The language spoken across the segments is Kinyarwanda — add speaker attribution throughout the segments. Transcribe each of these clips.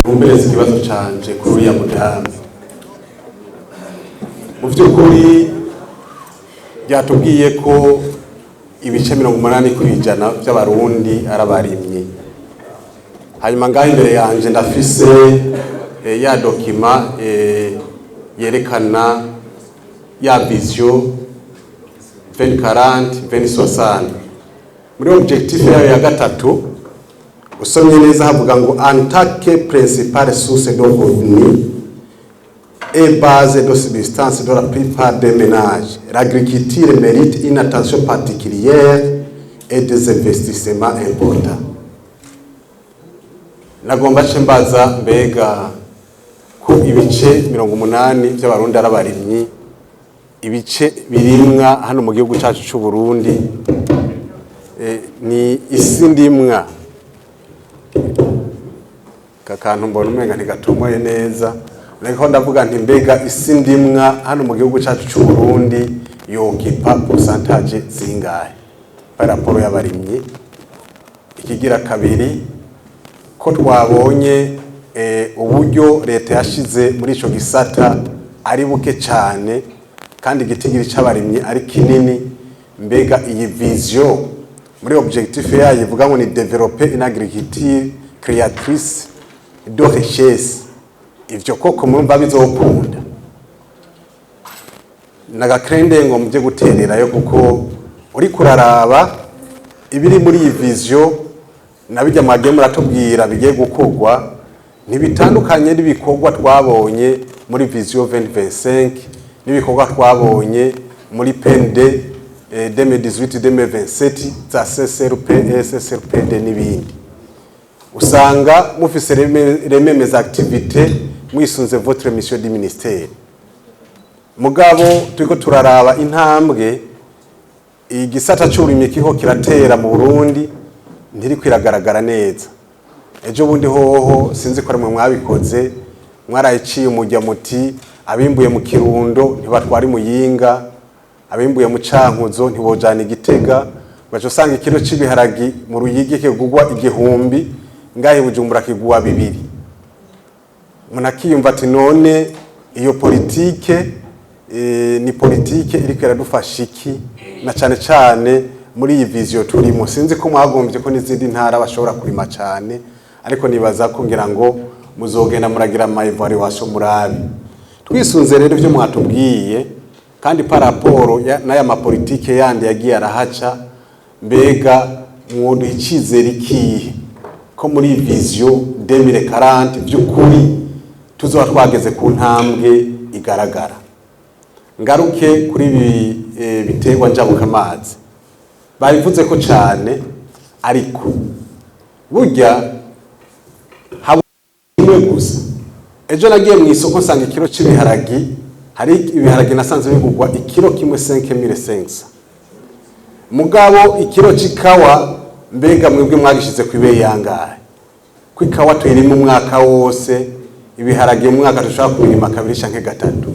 Speaker 1: umbereza ikibazo canje kuri uriya mugambi. Mu vy'ukuri byatubwiye ko ibice 80% by'abarundi arabarimye. Hanyuma ngaho imbere yanje ndafise ya dokima yerekana ya vision 2040-2060. Muri objectif yayo ya gatatu usomye neza havuga ngo en tant que principale source de revenus et base de subsistance de la plupart des ménages, l'agriculture mérite une attention particulière et des investissements importants. Nagomba cembaza mbega ko ibice 80 by'abarundi arabarimyi, ibice birimwa hano mu gihugu cyacu cy'u Burundi ni isi ndimwa. Kakantu mbona umenga ntigatomoye neza, ariko ndavuga nti mbega isi ndimwa hano mu gihugu cyacu cy'u Burundi yokipa pourcentage zingahe par rapport y'abarimyi. Ikigira kabiri ko twabonye uburyo leta yashize muri ico gisata ari buke cyane kandi igitigiri c'abarimyi ari kinini, mbega iyi vision muri objectif yayo ivuga ngo ni développer une agriculture créatrice de richesse, ivyo koko murumva bizokunda? Nagakrende ngo muje gutererayo kuko uri kuraraba ibiri muri iyi vision nabijya mwage muratubwira bigiye gukorwa ntibitandukanye n'ibikorwa twabonye muri vision 2025 n'ibikorwa twabonye muri PND 2018-2027 za CSRP, SSRPD n'ibindi. Usanga mufise les mêmes activités mwisunze votre mission du ministère. Mugabo turiko turaraba intambwe igisata cy'uburimyi kiho kiratera mu Burundi ntiri kwiragaragara neza. Ejo bundi hoho sinzi ko mwabikoze, mwarayiciye umujya muti abimbuye mu Kirundo ntibatwari Muyinga, abimbuye mu Cankuzo ntibojana Igitega, baje usanga ikiro cy'ibiharagi mu Ruyigi kigugwa 1000, ngahe Bujumbura kigwa 2. Munakiyumva ati none iyo politike ni politike iri kwiradufasha iki na cyane cyane muri iyi vision turimo. Sinzi ko mwagombye ko n'izindi ntara bashobora kurima cyane, ariko nibaza ko ngira ngo muzogenda muragira evaluation murabi. Twisunze rero byo mwatubwiye kandi paraporo n'aya mapolitike yandi yagiye arahaca, mbega mwodu ikizera ikihe ko muri vision 2040 by'ukuri tuzoba twageze ku ntambwe igaragara? Ngaruke kuri biterwa njabuka amazi babivuze ko cyane, ariko burya hamwe gusa. Ejo nagiye mu isoko nsanga ikiro cy'ibiharagi, hari ibiharagi nasanze bigugwa ikiro kimwe 5500. Mugabo ikiro c'ikawa mbega mwebwe mwagishize kwibe yangahe? Kwikawa twirimo umwaka wose, ibiharagi mu mwaka dushaka kubirima kabiri canke gatatu.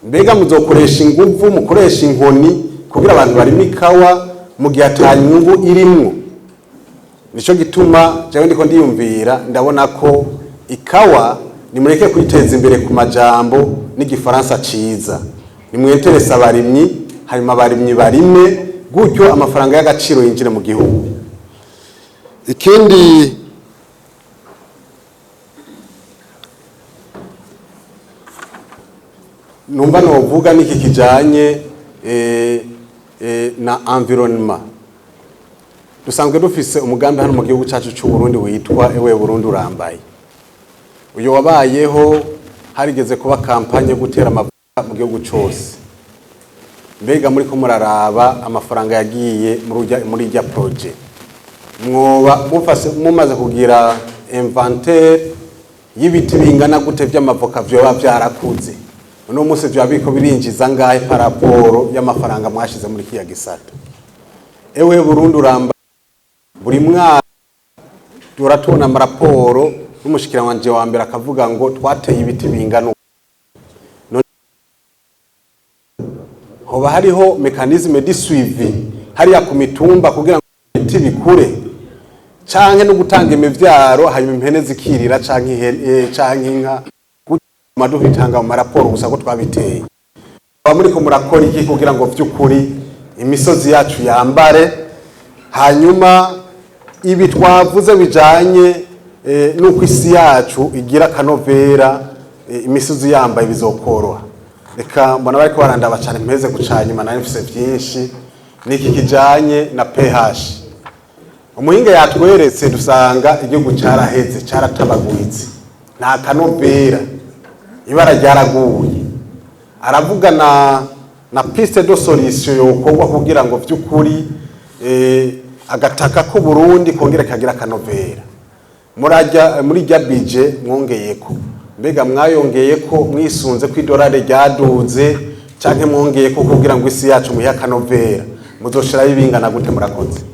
Speaker 1: Mbega muzokoresha inguvu, mukoresha inkoni kugira abantu barimo ikawa mu gihe atanyungu irimwo? Nico gituma jewe ndiko ndiyumvira, ndabona ko ikawa nimureke kwiteza imbere ku majambo n'igifaransa ciza, nimweteresa abarimyi, hanyuma abarimyi barime, gutyo amafaranga y'agaciro yinjire mu gihugu. Ikindi numva novuga niki kijanye na environnement. Dusanzwe dufise umugambi hano mu gihugu cyacu cy'u Burundi witwa Ewe Burundi Urambaye. Uyo wabayeho harigeze kuba kampanye gutera amavuka mu gihugu cyose. Mbega muri ko muraraba amafaranga yagiye muri rya projet, mwoba mumaze kugira inventaire y'ibiti bingana gute by'amavoka byoba byarakuze? Uno munsi byabiko birinjiza ngahe paraporo y'amafaranga mwashize muri kiya gisata? Ewe Burundi Urambaye buri mwaka turatona amaraporo n'umushikiranganje wa mbere akavuga ngo twateye ibiti bingana. Hoba hariho mechanisme de suivi hariya ku mitumba kugira ngo ibiti bikure, canke no gutanga imivyaro hanyuma impene zikirira canke inka gutuma duhitanga mu maraporo gusa ko twabiteye. Muri ko murakora iki kugira ngo vy'ukuri imisozi yacu yambare, hanyuma ibi twavuze bijanye nuko isi yacu igira kanovera, imisozi yambaye bizokoroha. Reka mbona bariko barandaba cyane mpeze gucanyuma nari mfise byinshi niki kijanye na pH. Umuhinga yatweretse dusanga igihugu caraheze caratabaguritse, nta kanovera, ibara ryaraguye. Aravuga na piste de solution yokorwa kugira ngo vy'ukuri agataka ko Burundi kongera kagira kanovera. Muri rya budget mwongeyeko, mbega mwayongeyeko mwisunze ko idolari ryaduze canke mwongeyeko kugira ngo isi yacu muya kanovera, muzoshira bibingana gute? Murakoze.